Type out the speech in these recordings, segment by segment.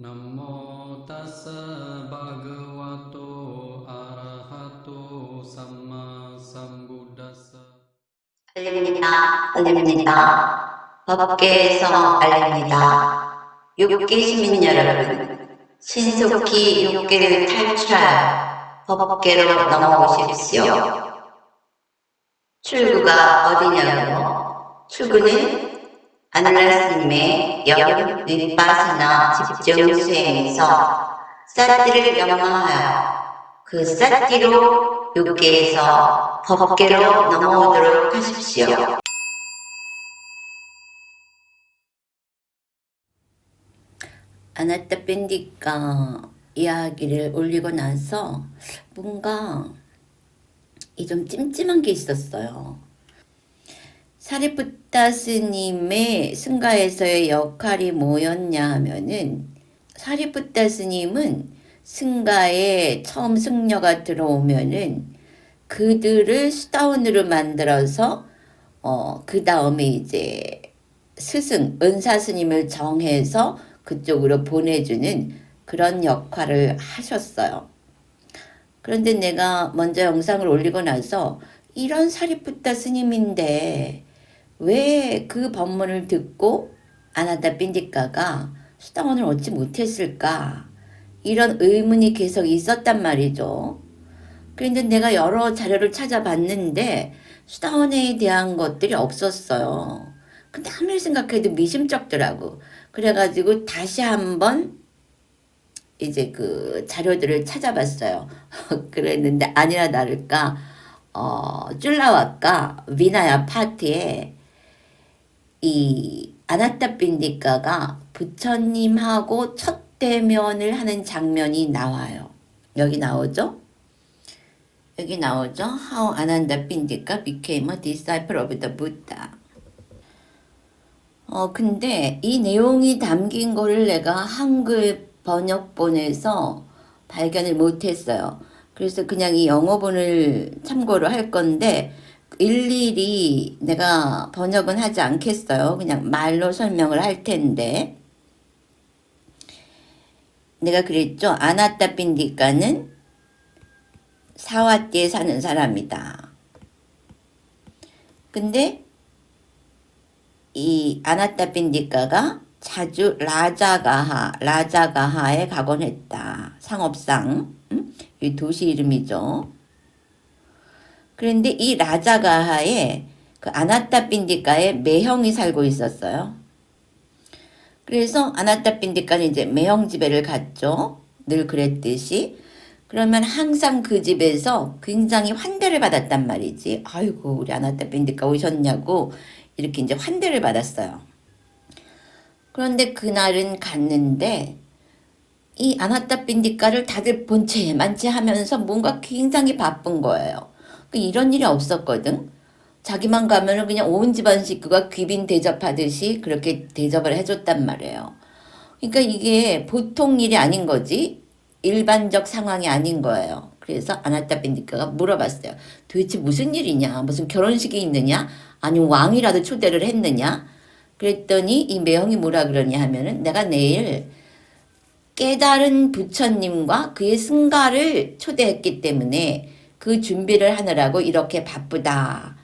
Namo tassa bhagavato arahato samma sambuddhassa. 알립니다. 법계에서 알립니다. 육계 시민 여러분, 신속히 육계를 탈출하여 법계로 넘어오십시오. 출구가 어디냐고요? 출구는 아놀라스님의 여름 윗바사나 집중 수행에서 사띠를 명망하여 그 사띠로 육계에서 법계로 넘어오도록 하십시오. 아나타 밴디가 이야기를 올리고 나서 뭔가 좀 찜찜한 게 있었어요. 사리푸타 스님의 승가에서의 역할이 뭐였냐 하면은, 사리푸타 스님은 승가에 처음 승려가 들어오면은 그들을 수다원으로 만들어서 그 다음에 이제 스승, 은사 스님을 정해서 그쪽으로 보내주는 그런 역할을 하셨어요. 그런데 내가 먼저 영상을 올리고 나서 이런 사리푸타 스님인데 왜 그 법문을 듣고 아나타 핀디카가 수다원을 얻지 못했을까? 이런 의문이 계속 있었단 말이죠. 그런데 내가 여러 자료를 찾아봤는데 수다원에 대한 것들이 없었어요. 근데 아무리 생각해도 미심쩍더라고. 그래가지고 다시 한번 이제 그 자료들을 찾아봤어요. 그랬는데 아니나 다를까 쫄라와까 위나야 파티에 이 아나타 핀디카가 부처님하고 첫 대면을 하는 장면이 나와요. 여기 나오죠? 여기 나오죠? How Ananda Pindika became a disciple of the Buddha. 근데 이 내용이 담긴 거를 내가 한글 번역본에서 발견을 못했어요. 그래서 그냥 이 영어본을 참고로 할 건데 일일이 내가 번역은 하지 않겠어요. 그냥 말로 설명을 할 텐데, 내가 그랬죠. 아나타 핀디카는 사와띠에 사는 사람이다. 근데 이 아나타 핀디카가 자주 라자가하에 가곤 했다. 상업상 이 도시 이름이죠. 그런데 이 라자가하에 그 아나타 핀디카의 매형이 살고 있었어요. 그래서 아나타 핀디카는 이제 매형 집에를 갔죠. 늘 그랬듯이. 그러면 항상 그 집에서 굉장히 환대를 받았단 말이지. 아이고, 우리 아나타 핀디카 오셨냐고 이렇게 이제 환대를 받았어요. 그런데 그날은 갔는데 이 아나타 핀디카를 다들 본체 만체 하면서 뭔가 굉장히 바쁜 거예요. 이런 일이 없었거든. 자기만 가면은 그냥 온 집안 식구가 귀빈 대접하듯이 그렇게 대접을 해줬단 말이에요. 그러니까 이게 보통 일이 아닌 거지. 일반적 상황이 아닌 거예요. 그래서 아나타 핀디카가 물어봤어요. 도대체 무슨 일이냐? 무슨 결혼식이 있느냐? 아니면 왕이라도 초대를 했느냐? 그랬더니 이 매형이 뭐라 그러냐 하면은, 내가 내일 깨달은 부처님과 그의 승가를 초대했기 때문에 그 준비를 하느라고 이렇게 바쁘다.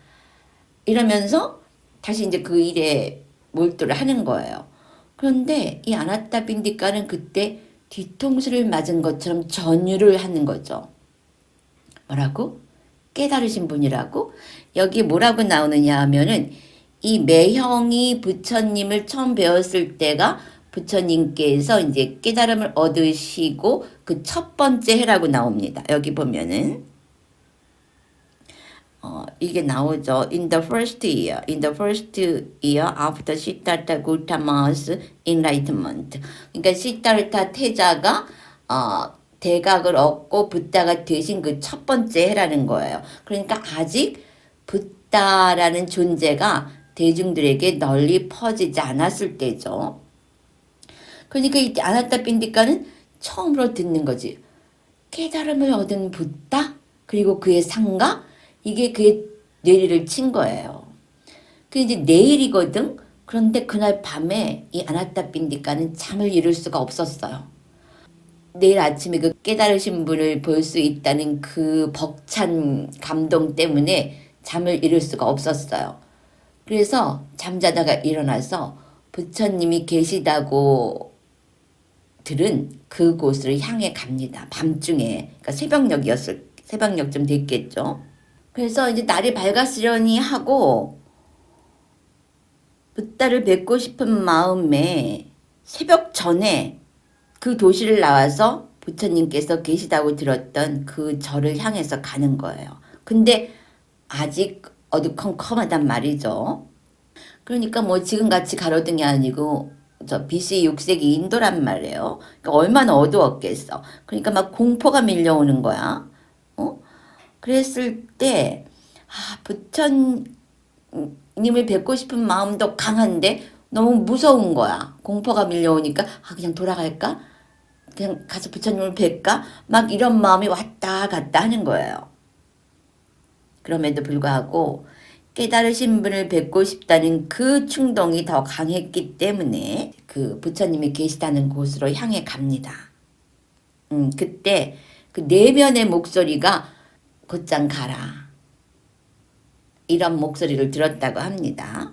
이러면서 다시 이제 그 일에 몰두를 하는 거예요. 그런데 이 아나타 핀디카는 그때 뒤통수를 맞은 것처럼 전율을 하는 거죠. 뭐라고? 깨달으신 분이라고? 여기 뭐라고 나오느냐 하면은, 이 매형이 부처님을 처음 배웠을 때가 부처님께서 이제 깨달음을 얻으시고 그 첫 번째 해라고 나옵니다. 여기 보면은 이게 나오죠. In the first year after Siddhartha Gautama's enlightenment. 그러니까 시타르타 태자가 대각을 얻고 붓다가 되신 그 첫 번째 해라는 거예요. 그러니까 아직 붓다라는 존재가 대중들에게 널리 퍼지지 않았을 때죠. 그러니까 이 아나타 핀디카는 처음으로 듣는 거지. 깨달음을 얻은 붓다? 그리고 그의 상가? 이게 그의 뇌리를 친 거예요. 그 이제 내일이거든? 그런데 그날 밤에 이 아나타빈디카는 잠을 이룰 수가 없었어요. 내일 아침에 그 깨달으신 분을 볼 수 있다는 그 벅찬 감동 때문에 잠을 이룰 수가 없었어요. 그래서 잠자다가 일어나서 부처님이 계시다고 들은 그곳을 향해 갑니다. 밤중에. 그러니까 새벽녘쯤 됐겠죠. 그래서 이제 날이 밝았으려니 하고 붓다를 뵙고 싶은 마음에 새벽 전에 그 도시를 나와서 부처님께서 계시다고 들었던 그 절을 향해서 가는 거예요. 근데 아직 어두컴컴하단 말이죠. 그러니까 뭐 지금같이 가로등이 아니고 저 BC 6세기 인도란 말이에요. 그러니까 얼마나 어두웠겠어. 그러니까 막 공포가 밀려오는 거야. 그랬을 때 부처님을 뵙고 싶은 마음도 강한데 너무 무서운 거야. 공포가 밀려오니까 그냥 돌아갈까? 그냥 가서 부처님을 뵐까? 막 이런 마음이 왔다 갔다 하는 거예요. 그럼에도 불구하고 깨달으신 분을 뵙고 싶다는 그 충동이 더 강했기 때문에 그 부처님이 계시다는 곳으로 향해 갑니다. 그때 그 내면의 목소리가 곧장 가라. 이런 목소리를 들었다고 합니다.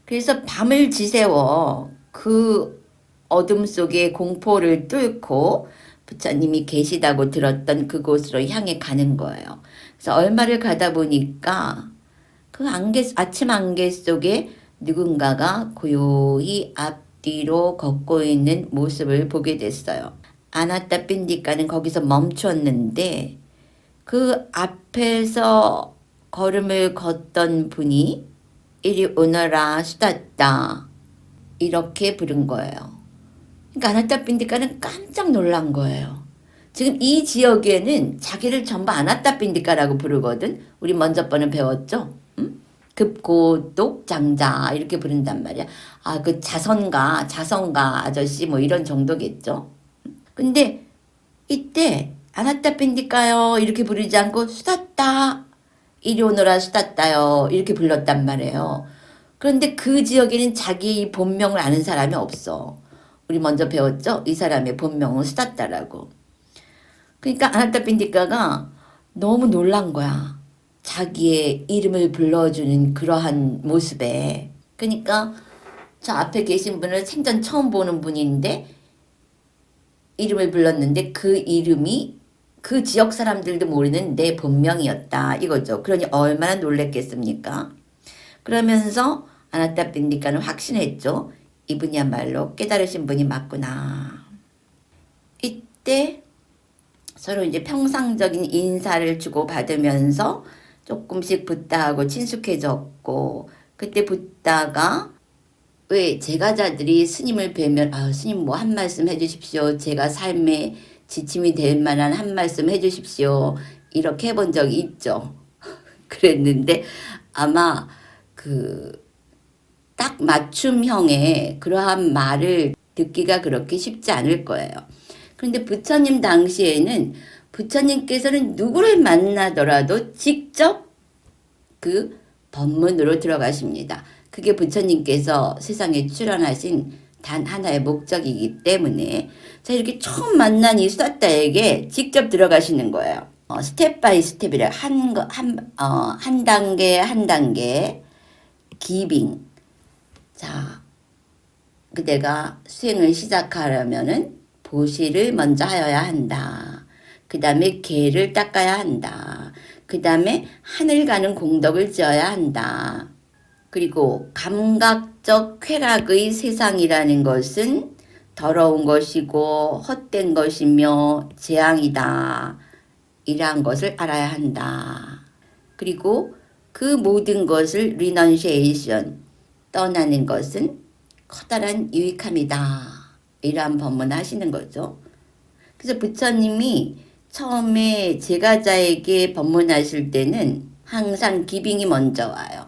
그래서 밤을 지새워 그 어둠 속의 공포를 뚫고 부처님이 계시다고 들었던 그곳으로 향해 가는 거예요. 그래서 얼마를 가다 보니까 그 아침 안개 속에 누군가가 고요히 앞뒤로 걷고 있는 모습을 보게 됐어요. 아나타빈디카는 거기서 멈췄는데 그 앞에서 걸음을 걷던 분이 이리 오너라 수다다 이렇게 부른 거예요. 그러니까 아나타빈디카는 깜짝 놀란 거예요. 지금 이 지역에는 자기를 전부 아나타빈디카라고 부르거든. 우리 먼저 번은 배웠죠? 급고독 장자 이렇게 부른단 말이야. 그 자선가 아저씨 뭐 이런 정도겠죠. 근데 이때 아나타빈디카요 이렇게 부르지 않고 수다따 이리 오너라 수다따요 이렇게 불렀단 말이에요. 그런데 그 지역에는 자기 본명을 아는 사람이 없어. 우리 먼저 배웠죠? 이 사람의 본명은 수다따라고. 그러니까 아나타빈디카가 너무 놀란 거야. 자기의 이름을 불러주는 그러한 모습에. 그러니까 저 앞에 계신 분을 생전 처음 보는 분인데 이름을 불렀는데 그 이름이 그 지역 사람들도 모르는 내 본명이었다 이거죠. 그러니 얼마나 놀랬겠습니까? 그러면서 아나타빈디카는 확신했죠. 이분이야말로 깨달으신 분이 맞구나. 이때 서로 이제 평상적인 인사를 주고받으면서 조금씩 붓다하고 친숙해졌고 그때 붓다가 왜 제가자들이 스님을 뵈면 스님 뭐 한 말씀 해주십시오. 제가 삶에 지침이 될 만한 한 말씀 해주십시오. 이렇게 해본 적이 있죠. 그랬는데 아마 딱 맞춤형의 그러한 말을 듣기가 그렇게 쉽지 않을 거예요. 그런데 부처님 당시에는 부처님께서는 누구를 만나더라도 직접 그 법문으로 들어가십니다. 그게 부처님께서 세상에 출현하신 단 하나의 목적이기 때문에 자 이렇게 처음 만난 이 수다따에게 직접 들어가시는 거예요. 스텝 바이 스텝이라 한 단계 한 단계 기빙. 자, 그대가 수행을 시작하려면은 보시를 먼저 하여야 한다. 그 다음에 개를 닦아야 한다. 그 다음에 하늘 가는 공덕을 지어야 한다. 그리고 감각적 쾌락의 세상이라는 것은 더러운 것이고 헛된 것이며 재앙이다. 이러한 것을 알아야 한다. 그리고 그 모든 것을 리넌시에이션, 떠나는 것은 커다란 유익함이다. 이러한 법문을 하시는 거죠. 그래서 부처님이 처음에 제가자에게 법문하실 때는 항상 기빙이 먼저 와요.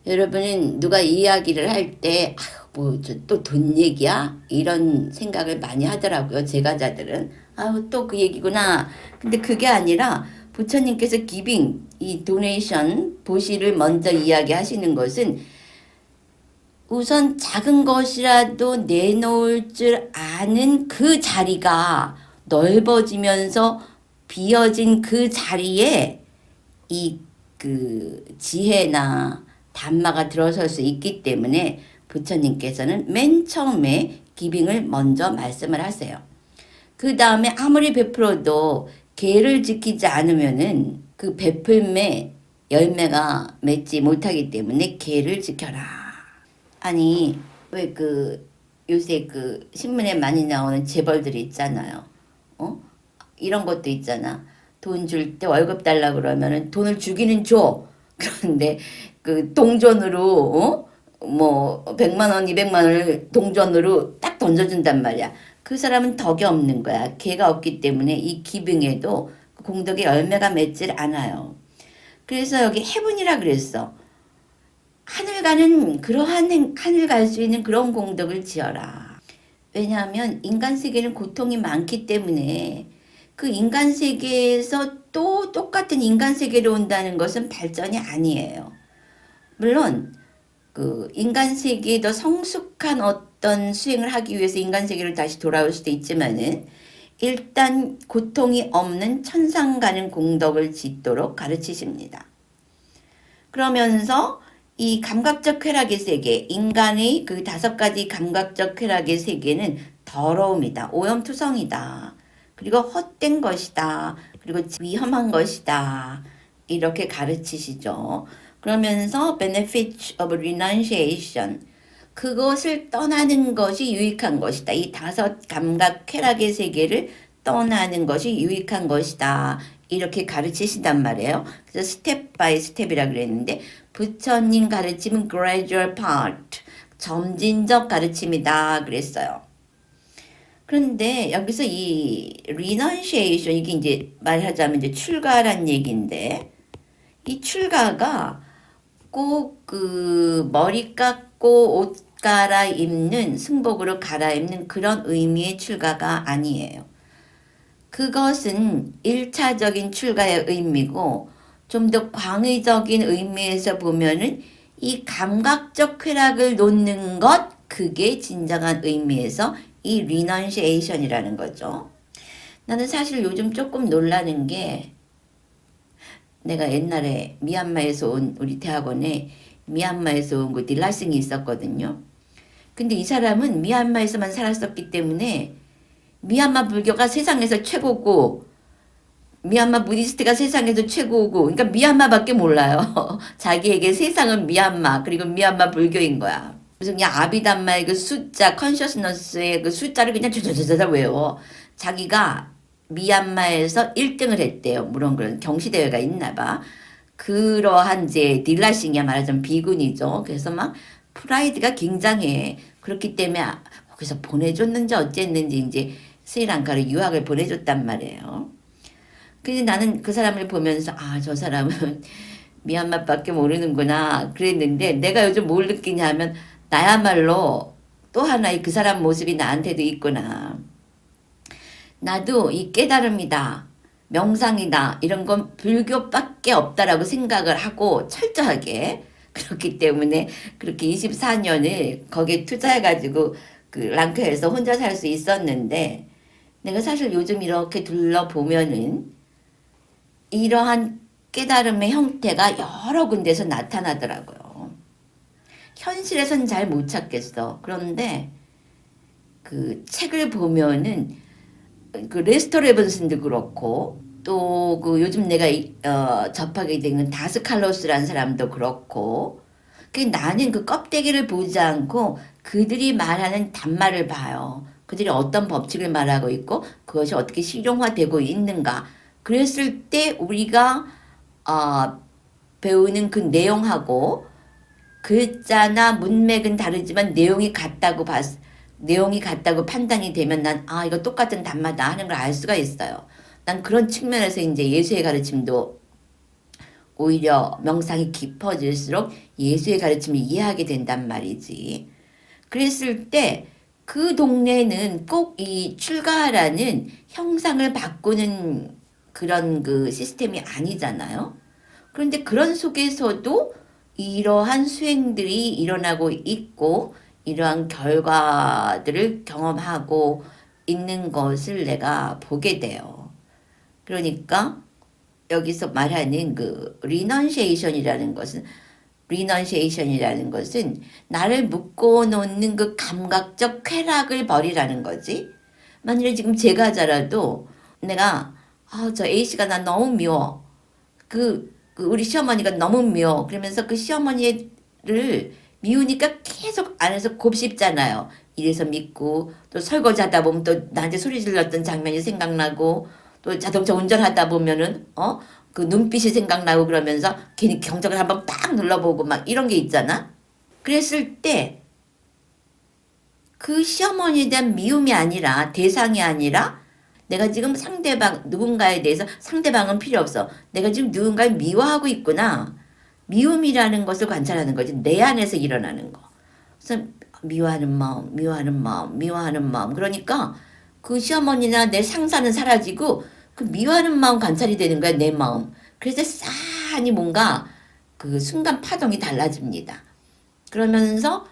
여러분은 누가 이야기를 할 때 또 돈 얘기야? 이런 생각을 많이 하더라고요. 제가자들은. 또 그 얘기구나. 근데 그게 아니라 부처님께서 기빙, 이 도네이션, 보시를 먼저 이야기하시는 것은 우선 작은 것이라도 내놓을 줄 아는 그 자리가 넓어지면서 비어진 그 자리에 이 그 지혜나 담마가 들어설 수 있기 때문에 부처님께서는 맨 처음에 기빙을 먼저 말씀을 하세요. 그 다음에 아무리 베풀어도 계를 지키지 않으면은 그 베풀매 열매가 맺지 못하기 때문에 계를 지켜라. 아니 왜 그 요새 그 신문에 많이 나오는 재벌들이 있잖아요. 이런 것도 있잖아. 돈 줄 때 월급 달라 그러면은 돈을 주기는 줘. 그런데 그 동전으로 뭐 100만 원, 200만 원을 동전으로 딱 던져준단 말이야. 그 사람은 덕이 없는 거야. 개가 없기 때문에 이 기빙에도 공덕의 열매가 맺질 않아요. 그래서 여기 해분이라 그랬어. 하늘 가는 그러한 하늘 갈 수 있는 그런 공덕을 지어라. 왜냐하면 인간 세계는 고통이 많기 때문에 그 인간 세계에서 또 똑같은 인간 세계로 온다는 것은 발전이 아니에요. 물론 그 인간 세계에 더 성숙한 어떤 수행을 하기 위해서 인간 세계로 다시 돌아올 수도 있지만은 일단 고통이 없는 천상 가는 공덕을 짓도록 가르치십니다. 그러면서 이 감각적 쾌락의 세계, 인간의 그 5가지 감각적 쾌락의 세계는 더러움이다, 오염투성이다, 그리고 헛된 것이다, 그리고 위험한 것이다, 이렇게 가르치시죠. 그러면서 benefit of renunciation, 그것을 떠나는 것이 유익한 것이다. 이 5 감각 쾌락의 세계를 떠나는 것이 유익한 것이다. 이렇게 가르치신단 말이에요. 그래서 스텝 바이 스텝이라 그랬는데 부처님 가르침은 gradual part, 점진적 가르침이다 그랬어요. 그런데 여기서 이 renunciation, 이게 이제 말하자면 이제 출가란 얘기인데, 이 출가가 꼭 그 머리 깎고 옷 갈아입는, 승복으로 갈아입는 그런 의미의 출가가 아니에요. 그것은 1차적인 출가의 의미고, 좀 더 광의적인 의미에서 보면은 이 감각적 쾌락을 놓는 것, 그게 진정한 의미에서 이 renunciation이라는 거죠. 나는 사실 요즘 조금 놀라는 게, 내가 옛날에 미얀마에서 온 우리 대학원에 미얀마에서 온 그 딜라싱이 있었거든요. 근데 이 사람은 미얀마에서만 살았었기 때문에 미얀마 불교가 세상에서 최고고 미얀마 부디스트가 세상에서 최고고, 그러니까 미얀마밖에 몰라요. 자기에게 세상은 미얀마, 그리고 미얀마 불교인 거야. 그래서 그냥 아비담마의 그 숫자, 컨셔스너스의 그 숫자를 그냥 저저저저 외워. 자기가 미얀마에서 1등을 했대요. 물론 그런 경시대회가 있나 봐. 그러한 이제 딜라싱이야, 말하자면 비군이죠. 그래서 막 프라이드가 굉장해. 그렇기 때문에 거기서 보내줬는지 어쨌는지 이제 스리랑카로 유학을 보내줬단 말이에요. 근데 나는 그 사람을 보면서 아, 저 사람은 미얀마밖에 모르는구나 그랬는데, 내가 요즘 뭘 느끼냐 하면 나야말로 또 하나의 그 사람 모습이 나한테도 있구나. 나도 이 깨달음이다, 명상이다, 이런 건 불교밖에 없다라고 생각을 하고 철저하게, 그렇기 때문에 그렇게 24년을 거기에 투자해가지고 그 랑카에서 혼자 살 수 있었는데, 내가 사실 요즘 이렇게 둘러보면은 이러한 깨달음의 형태가 여러 군데서 나타나더라고요. 현실에선 잘 못 찾겠어. 그런데 그 책을 보면은 그 레스터 레븐슨도 그렇고, 또 그 요즘 내가 접하게 된 다스 칼로스라는 사람도 그렇고, 그 나는 그 껍데기를 보지 않고 그들이 말하는 단말을 봐요. 그들이 어떤 법칙을 말하고 있고 그것이 어떻게 실용화되고 있는가. 그랬을 때 우리가 배우는 그 내용하고 글자나 문맥은 다르지만 내용이 같다고 판단이 되면 난 이거 똑같은 단마다 하는 걸 알 수가 있어요. 난 그런 측면에서 이제 예수의 가르침도 오히려 명상이 깊어질수록 예수의 가르침을 이해하게 된단 말이지. 그랬을 때 그 동네는 꼭 이 출가라는 형상을 바꾸는 그런 그 시스템이 아니잖아요. 그런데 그런 속에서도 이러한 수행들이 일어나고 있고 이러한 결과들을 경험하고 있는 것을 내가 보게 돼요. 그러니까 여기서 말하는 그 리넌시에이션이라는 것은 나를 묶어놓는 그 감각적 쾌락을 버리라는 거지. 만일에 지금 제가자라도 내가 저 A씨가 나 너무 미워. 우리 시어머니가 너무 미워. 그러면서 그 시어머니를 미우니까 계속 안에서 곱씹잖아요. 이래서 믿고 또 설거지 하다 보면 또 나한테 소리 질렀던 장면이 생각나고 또 자동차 운전하다 보면은 그 눈빛이 생각나고 그러면서 괜히 경적을 한번 딱 눌러보고 막 이런 게 있잖아. 그랬을 때 그 시어머니에 대한 미움이 아니라 대상이 아니라 내가 지금 누군가에 대해서 상대방은 필요 없어. 내가 지금 누군가를 미워하고 있구나. 미움이라는 것을 관찰하는 거지. 내 안에서 일어나는 거. 그래서 미워하는 마음. 그러니까 그 시어머니나 내 상사는 사라지고 그 미워하는 마음 관찰이 되는 거야, 내 마음. 그래서 싸하니 뭔가 그 순간 파동이 달라집니다. 그러면서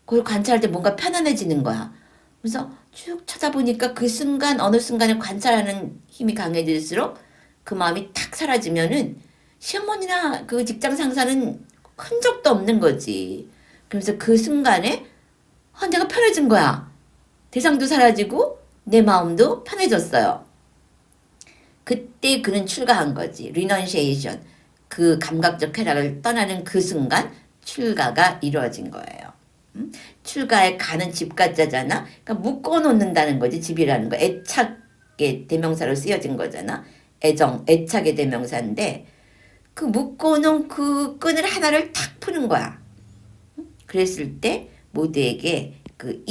그걸 관찰할 때 뭔가 편안해지는 거야. 그래서 쭉 쳐다보니까 그 순간, 어느 순간에 관찰하는 힘이 강해질수록 그 마음이 탁 사라지면은 시어머니나 그 직장 상사는 흔적도 없는 거지. 그래서 그 순간에 내가 편해진 거야. 대상도 사라지고 내 마음도 편해졌어요. 그때 그는 출가한 거지. 리넌시에이션. 그 감각적 쾌락을 떠나는 그 순간 출가가 이루어진 거예요. 출가에 가는 집가자잖아. 그러니까 묶어놓는다는 거지. 집이라는 거. 애착의 대명사로 쓰여진 거잖아. 애착의 대명사인데 그 묶어놓은 그 끈을 하나를 탁 푸는 거야. 그랬을 때 모두에게 그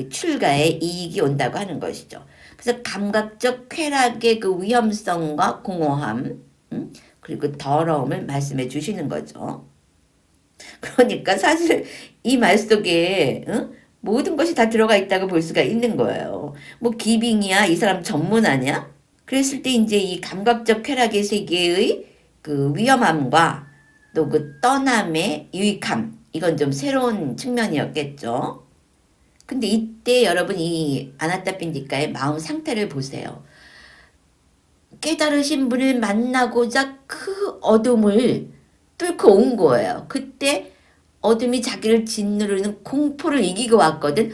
출가의 이익이 온다고 하는 것이죠. 그래서 감각적 쾌락의 그 위험성과 공허함, 그리고 더러움을 말씀해 주시는 거죠. 그러니까 사실 이 말 속에 모든 것이 다 들어가 있다고 볼 수가 있는 거예요. 뭐 기빙이야? 이 사람 전문 아니야? 그랬을 때 이제 이 감각적 쾌락의 세계의 그 위험함과 또 그 떠남의 유익함, 이건 좀 새로운 측면이었겠죠. 근데 이때 여러분 이 아나타 핀디카의 마음 상태를 보세요. 깨달으신 분을 만나고자 그 어둠을 뚫고 온 거예요. 그때 어둠이 자기를 짓누르는 공포를 이기고 왔거든.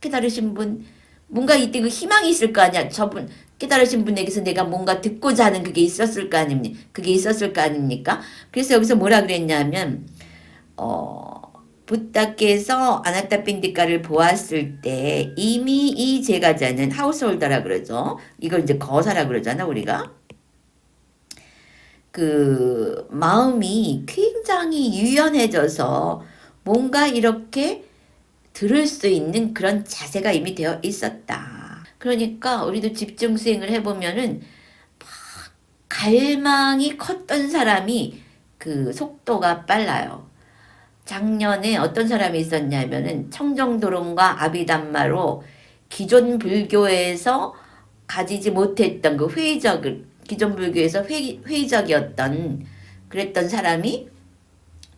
깨달으신 분, 뭔가 이때 그 희망이 있을 거 아니야. 저분, 깨달으신 분에게서 내가 뭔가 듣고자 하는 그게 있었을 거 아닙니까? 그래서 여기서 뭐라 그랬냐면, 부다께서 아나타 핀디카를 보았을 때 이미 이 제가자는 하우스홀더라 그러죠. 이걸 이제 거사라 그러잖아, 우리가. 그 마음이 굉장히 유연해져서 뭔가 이렇게 들을 수 있는 그런 자세가 이미 되어 있었다. 그러니까 우리도 집중 수행을 해보면은 갈망이 컸던 사람이 그 속도가 빨라요. 작년에 어떤 사람이 있었냐면은 청정도론과 아비담마로 기존 불교에서 가지지 못했던 그 기존 불교에서 회의적이었던 그랬던 사람이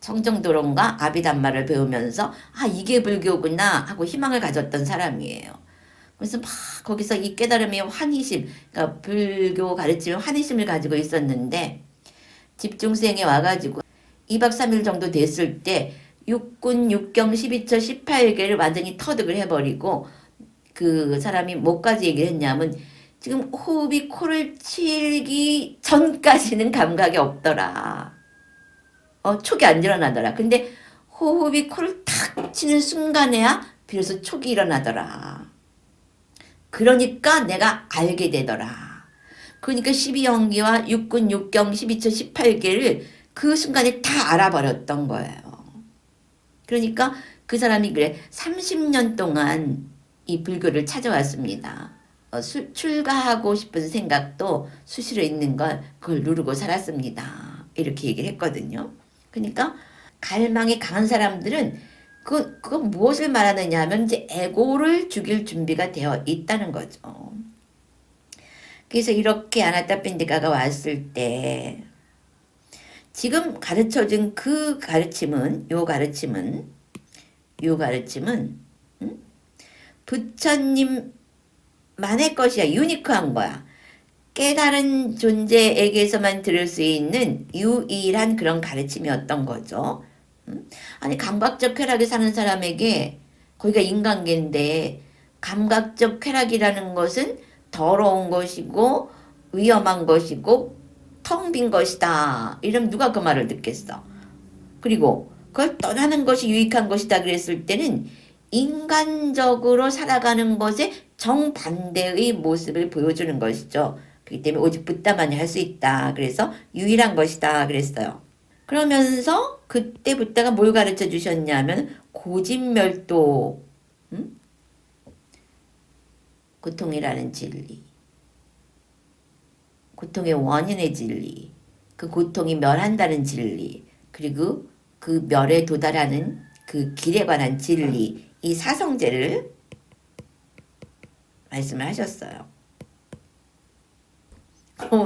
청정도론과 아비담마를 배우면서 이게 불교구나 하고 희망을 가졌던 사람이에요. 그래서 막 거기서 이 깨달음의 환희심, 그러니까 불교 가르치는 환희심을 가지고 있었는데 집중수행에 와가지고 2박 3일 정도 됐을 때 육군, 육경, 12처, 18개를 완전히 터득을 해버리고 그 사람이 뭐까지 얘기했냐면 지금 호흡이 코를 치기 전까지는 감각이 없더라. 촉이 안 일어나더라. 근데 호흡이 코를 탁 치는 순간에야 비로소 촉이 일어나더라. 그러니까 내가 알게 되더라. 그러니까 12연기와 육군, 육경, 12처, 18개를 그 순간에 다 알아버렸던 거예요. 그러니까 그 사람이 그래 30년 동안 이 불교를 찾아왔습니다. 출가하고 싶은 생각도 수시로 있는 걸 그걸 누르고 살았습니다. 이렇게 얘기를 했거든요. 그러니까 갈망이 강한 사람들은 그건 무엇을 말하느냐 하면 이제 에고를 죽일 준비가 되어 있다는 거죠. 그래서 이렇게 아나타 핀디카가 왔을 때 지금 가르쳐준 그 가르침은, 요 가르침은 부처님만의 것이야. 유니크한 거야. 깨달은 존재에게서만 들을 수 있는 유일한 그런 가르침이었던 거죠. 아니, 감각적 쾌락에 사는 사람에게 거기가 인간계인데 감각적 쾌락이라는 것은 더러운 것이고 위험한 것이고 텅 빈 것이다. 이러면 누가 그 말을 듣겠어? 그리고 그걸 떠나는 것이 유익한 것이다 그랬을 때는 인간적으로 살아가는 것에 정반대의 모습을 보여주는 것이죠. 그렇기 때문에 오직 붓다만이 할 수 있다. 그래서 유일한 것이다 그랬어요. 그러면서 그때 붓다가 뭘 가르쳐 주셨냐면 고진멸도, 고통이라는 진리, 고통의 원인의 진리, 그 고통이 멸한다는 진리, 그리고 그 멸에 도달하는 그 길에 관한 진리, 이 사성제를 말씀을 하셨어요.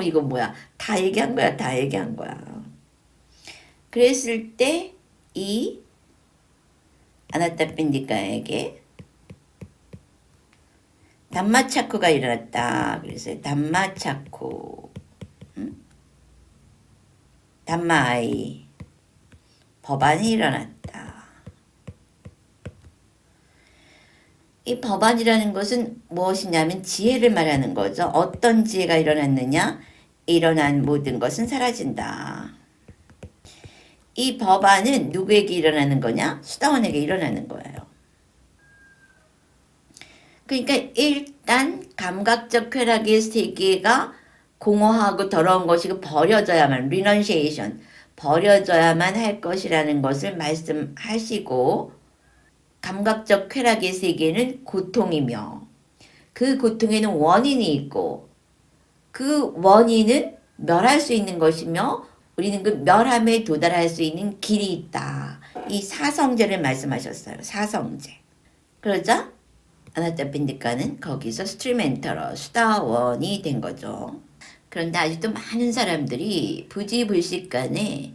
이거 뭐야? 다 얘기한 거야. 다 얘기한 거야. 그랬을 때 이 아나타핀디카에게 담마차쿠가 일어났다. 그래서 담마차쿠, 담마아이, 법안이 일어났다. 이 법안이라는 것은 무엇이냐면 지혜를 말하는 거죠. 어떤 지혜가 일어났느냐? 일어난 모든 것은 사라진다. 이 법안은 누구에게 일어나는 거냐? 수다원에게 일어나는 거예요. 그러니까 일단 감각적 쾌락의 세계가 공허하고 더러운 것이고 버려져야만, 리넌시에이션, 버려져야만 할 것이라는 것을 말씀하시고, 감각적 쾌락의 세계는 고통이며 그 고통에는 원인이 있고 그 원인은 멸할 수 있는 것이며 우리는 그 멸함에 도달할 수 있는 길이 있다. 이 사성제를 말씀하셨어요. 사성제. 그러자 아나타핀디카는 거기서 스트리멘터러, 수다원이 된 거죠. 그런데 아직도 많은 사람들이 부지불식간에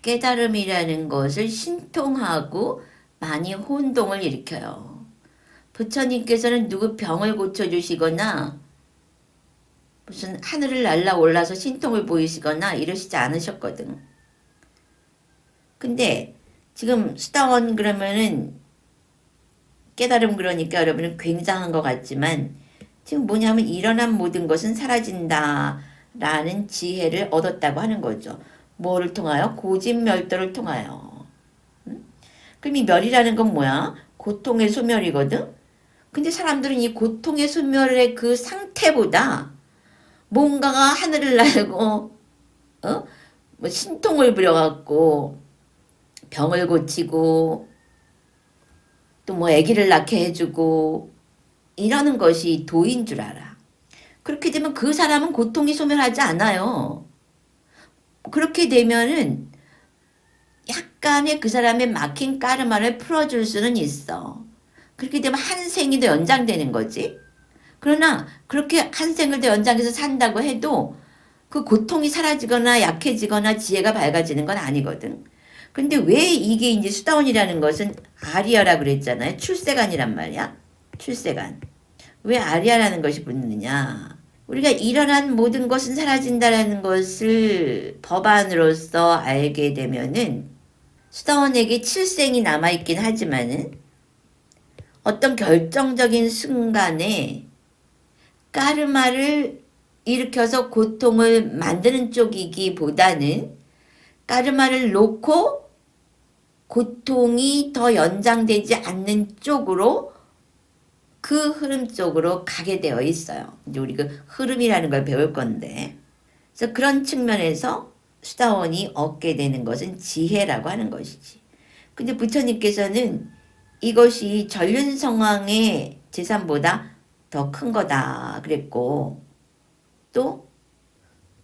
깨달음이라는 것을 신통하고 많이 혼동을 일으켜요. 부처님께서는 누구 병을 고쳐주시거나 무슨 하늘을 날아올라서 신통을 보이시거나 이러시지 않으셨거든. 근데 지금 수다원 그러면은 깨달음 그러니까 여러분은 굉장한 것 같지만 지금 뭐냐면 일어난 모든 것은 사라진다 라는 지혜를 얻었다고 하는 거죠. 뭐를 통하여? 고진멸도를 통하여. 그럼 이 멸이라는 건 뭐야? 고통의 소멸이거든? 근데 사람들은 이 고통의 소멸의 그 상태보다 뭔가가 하늘을 날고, 뭐 신통을 부려갖고, 병을 고치고, 또 뭐 아기를 낳게 해주고, 이러는 것이 도인 줄 알아. 그렇게 되면 그 사람은 고통이 소멸하지 않아요. 그렇게 되면은 약간의 그 사람의 막힌 까르마를 풀어줄 수는 있어. 그렇게 되면 한 생이 더 연장되는 거지. 그러나 그렇게 한 생을 더 연장해서 산다고 해도 그 고통이 사라지거나 약해지거나 지혜가 밝아지는 건 아니거든. 근데 왜 이게 이제 수다원이라는 것은 아리아라 그랬잖아요. 출세간이란 말이야. 출세간. 왜 아리아라는 것이 붙느냐. 우리가 일어난 모든 것은 사라진다라는 것을 법안으로서 알게 되면은 수다원에게 칠생이 남아있긴 하지만은 어떤 결정적인 순간에 까르마를 일으켜서 고통을 만드는 쪽이기보다는 까르마를 놓고 고통이 더 연장되지 않는 쪽으로 그 흐름 쪽으로 가게 되어 있어요. 이제 우리 그 흐름이라는 걸 배울 건데. 그래서 그런 측면에서 수다원이 얻게 되는 것은 지혜라고 하는 것이지. 근데 부처님께서는 이것이 전륜성왕의 재산보다 더 큰 거다 그랬고, 또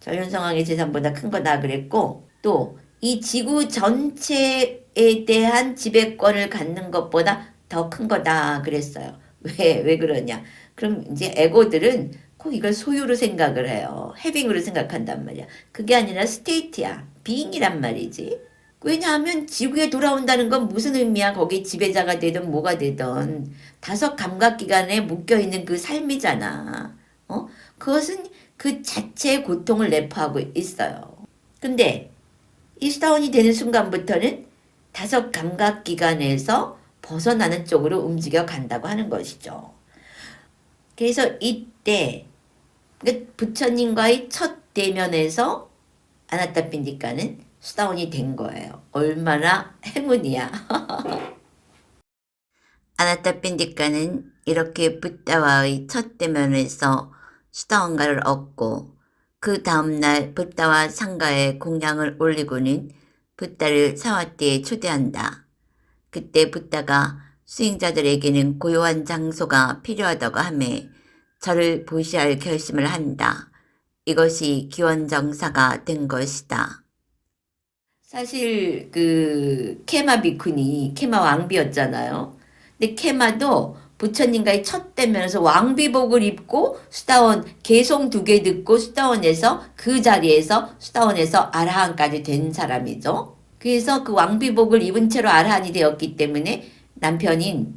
전륜성왕의 재산보다 큰 거다 그랬고, 또 이 지구 전체에 대한 지배권을 갖는 것보다 더 큰 거다 그랬어요. 왜 그러냐? 그럼 이제 에고들은 꼭 이걸 소유로 생각을 해요. 해빙으로 생각한단 말이야. 그게 아니라 스테이트야. 비잉이란 말이지. 왜냐하면 지구에 돌아온다는 건 무슨 의미야? 거기 지배자가 되든 뭐가 되든 다섯 감각기관에 묶여있는 그 삶이잖아. 그것은 그 자체의 고통을 내포하고 있어요. 근데 이 스타원이 되는 순간부터는 다섯 감각기관에서 벗어나는 쪽으로 움직여 간다고 하는 것이죠. 그래서 이때 부처님과의 첫 대면에서 아나타핀디카는 수다원이 된 거예요. 얼마나 행운이야. 아나타핀디카는 이렇게 붓다와의 첫 대면에서 수다원가를 얻고 그 다음날 붓다와 상가에 공양을 올리고는 붓다를 사와띠에 초대한다. 그때 붓다가 수행자들에게는 고요한 장소가 필요하다고 하며 저를 보시할 결심을 한다. 이것이 기원정사가 된 것이다. 사실 그 케마 비쿠니, 케마 왕비였잖아요. 근데 케마도 부처님과의 첫 대면에서 왕비복을 입고 수다원 개송 2개 듣고 수다원에서 그 자리에서 수다원에서 아라한까지 된 사람이죠. 그래서 그 왕비복을 입은 채로 아라한이 되었기 때문에 남편인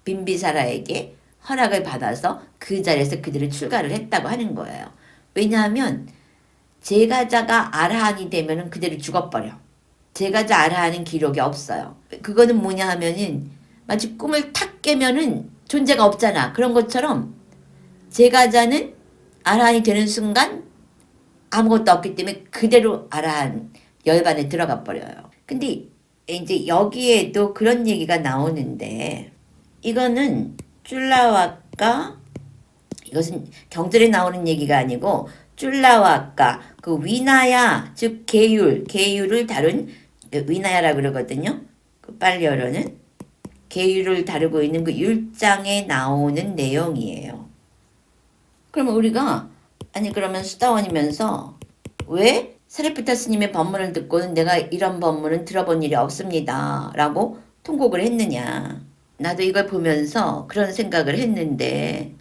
빈비사라에게 허락을 받아서 그 자리에서 그들을 출가를 했다고 하는 거예요. 왜냐하면 제가자가 아라한이 되면은 그대로 죽어버려. 제가자 아라한은 기록이 없어요. 그거는 뭐냐 하면은 마치 꿈을 탁 깨면은 존재가 없잖아. 그런 것처럼 제가자는 아라한이 되는 순간 아무것도 없기 때문에 그대로 아라한 열반에 들어가 버려요. 근데 이제 여기에도 그런 얘기가 나오는데 이거는 쫄라와까 이것은 경전에 나오는 얘기가 아니고 쫄라와까 그 위나야 즉 계율을 다룬 위나야라 그러거든요. 그 빨리어로는 계율을 다루고 있는 그 율장에 나오는 내용이에요. 그러면 우리가 아니 그러면 수다원이면서 왜 사리푸타 스님의 법문을 듣고는 내가 이런 법문은 들어본 일이 없습니다 라고 통곡을 했느냐. 나도 이걸 보면서 그런 생각을 했는데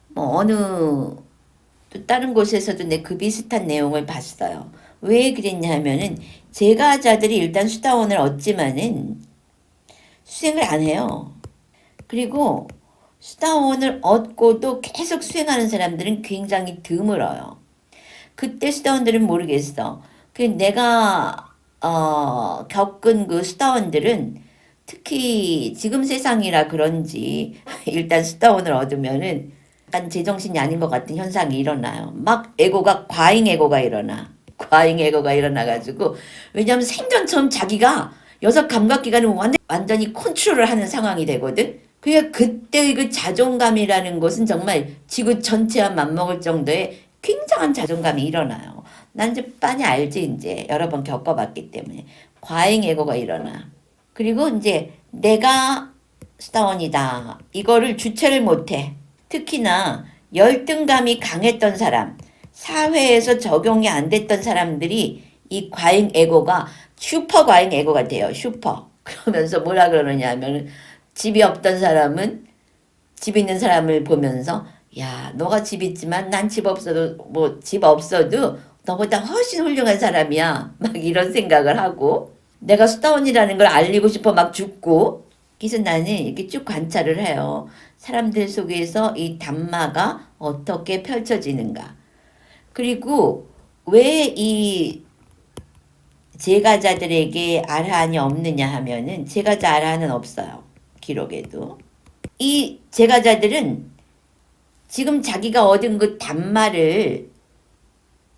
뭐 어느 또 다른 곳에서도 내 그 비슷한 내용을 봤어요. 왜 그랬냐 하면은 제가자들이 일단 수다원을 얻지만은 수행을 안 해요. 그리고 수다원을 얻고도 계속 수행하는 사람들은 굉장히 드물어요. 그때 수다원들은 모르겠어. 그 내가 겪은 그 수다원들은 특히 지금 세상이라 그런지 일단 수다원을 얻으면은 약간 제정신이 아닌 것 같은 현상이 일어나요. 막 과잉 에고가 일어나. 과잉 에고가 일어나가지고 왜냐하면 생전처럼 자기가 여섯 감각기관을 완전히 컨트롤을 하는 상황이 되거든. 그러니까 그때의 그 자존감이라는 것은 정말 지구 전체와 맞먹을 정도의 굉장한 자존감이 일어나요. 난 이제 빤히 알지 이제 여러 번 겪어봤기 때문에 과잉 에고가 일어나. 그리고 이제 내가 스타원이다. 이거를 주체를 못해. 특히나 열등감이 강했던 사람, 사회에서 적용이 안 됐던 사람들이 이 과잉 에고가 슈퍼 과잉 에고가 돼요. 슈퍼. 그러면서 뭐라 그러느냐 하면 집이 없던 사람은 집 있는 사람을 보면서 야, 너가 집 있지만 난 집 없어도 집 없어도 너보다 훨씬 훌륭한 사람이야. 막 이런 생각을 하고 내가 수다원이라는 걸 알리고 싶어 막 죽고. 그래서 나는 이렇게 쭉 관찰을 해요. 사람들 속에서 이 담마가 어떻게 펼쳐지는가. 그리고 왜 이 제가자들에게 아라한이 없느냐 하면은 제가자 아라한은 없어요. 기록에도. 이 제가자들은 지금 자기가 얻은 그 담마를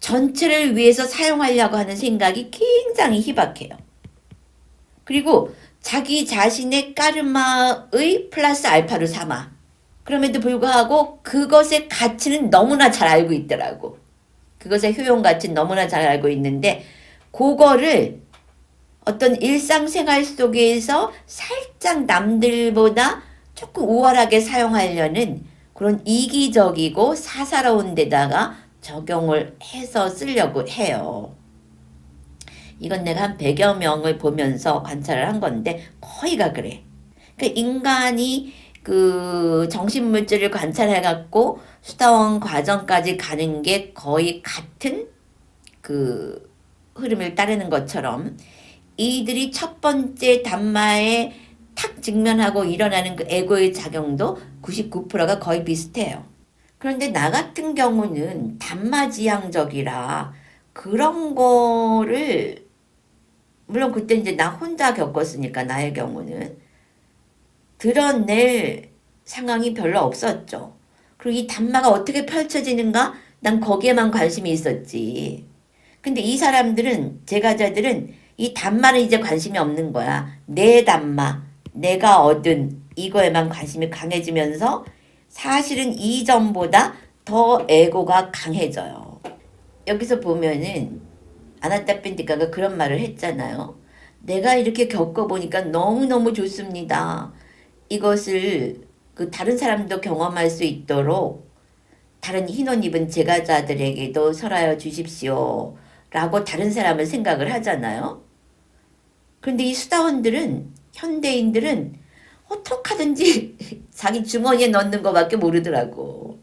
전체를 위해서 사용하려고 하는 생각이 굉장히 희박해요. 그리고 자기 자신의 까르마의 플러스 알파를 삼아. 그럼에도 불구하고 그것의 가치는 너무나 잘 알고 있더라고. 그것의 효용 가치는 너무나 잘 알고 있는데 그거를 어떤 일상생활 속에서 살짝 남들보다 조금 우월하게 사용하려는 그런 이기적이고 사사로운 데다가 적용을 해서 쓰려고 해요. 이건 내가 한 100여 명을 보면서 관찰을 한 건데 거의가 그래. 그 인간이 그 정신물질을 관찰해갖고 수다원 과정까지 가는 게 거의 같은 그 흐름을 따르는 것처럼 이들이 첫 번째 담마에 탁 직면하고 일어나는 그 에고의 작용도 99%가 거의 비슷해요. 그런데 나 같은 경우는 담마지향적이라 그런 거를 물론 그때 이제 나 혼자 겪었으니까 나의 경우는 드러낼 상황이 별로 없었죠. 그리고 이 담마가 어떻게 펼쳐지는가? 난 거기에만 관심이 있었지. 근데 이 사람들은, 제가자들은 이 담마는 이제 관심이 없는 거야. 내 담마, 내가 얻은 이거에만 관심이 강해지면서 사실은 이전보다 더 에고가 강해져요. 여기서 보면은 아나타 빈디카가 그런 말을 했잖아요. 내가 이렇게 겪어보니까 너무너무 좋습니다. 이것을 그 다른 사람도 경험할 수 있도록 다른 흰 옷 입은 제가자들에게도 설하여 주십시오. 라고 다른 사람을 생각을 하잖아요. 그런데 이 수다원들은, 현대인들은 어떡하든지 자기 주머니에 넣는 것밖에 모르더라고.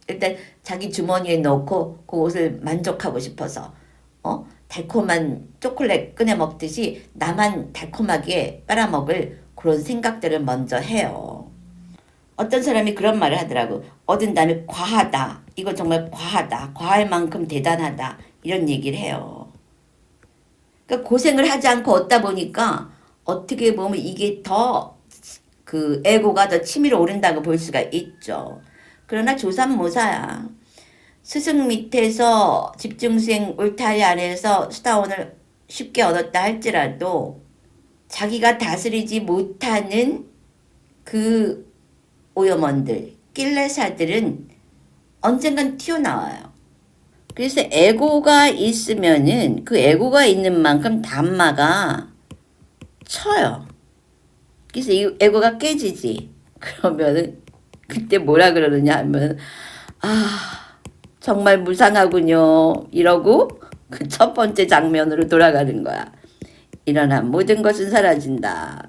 일단 자기 주머니에 넣고 그 옷을 만족하고 싶어서 달콤한 초콜릿 꺼내 먹듯이 나만 달콤하게 빨아먹을 그런 생각들을 먼저 해요. 어떤 사람이 그런 말을 하더라고. 얻은 다음에 과하다. 이거 정말 과하다. 과할 만큼 대단하다. 이런 얘기를 해요. 그러니까 고생을 하지 않고 얻다 보니까 어떻게 보면 이게 더 그 에고가 더 치밀어 오른다고 볼 수가 있죠. 그러나 조삼모사야. 스승 밑에서 집중수행 울타리 안에서 수다원을 쉽게 얻었다 할지라도 자기가 다스리지 못하는 그 오염원들, 낄레사들은 언젠간 튀어나와요. 그래서 에고가 있으면은 그 에고가 있는 만큼 담마가 쳐요. 그래서 이 에고가 깨지지. 그러면은 그때 뭐라 그러느냐 하면 정말 무상하군요. 이러고 그 첫 번째 장면으로 돌아가는 거야. 일어나 모든 것은 사라진다.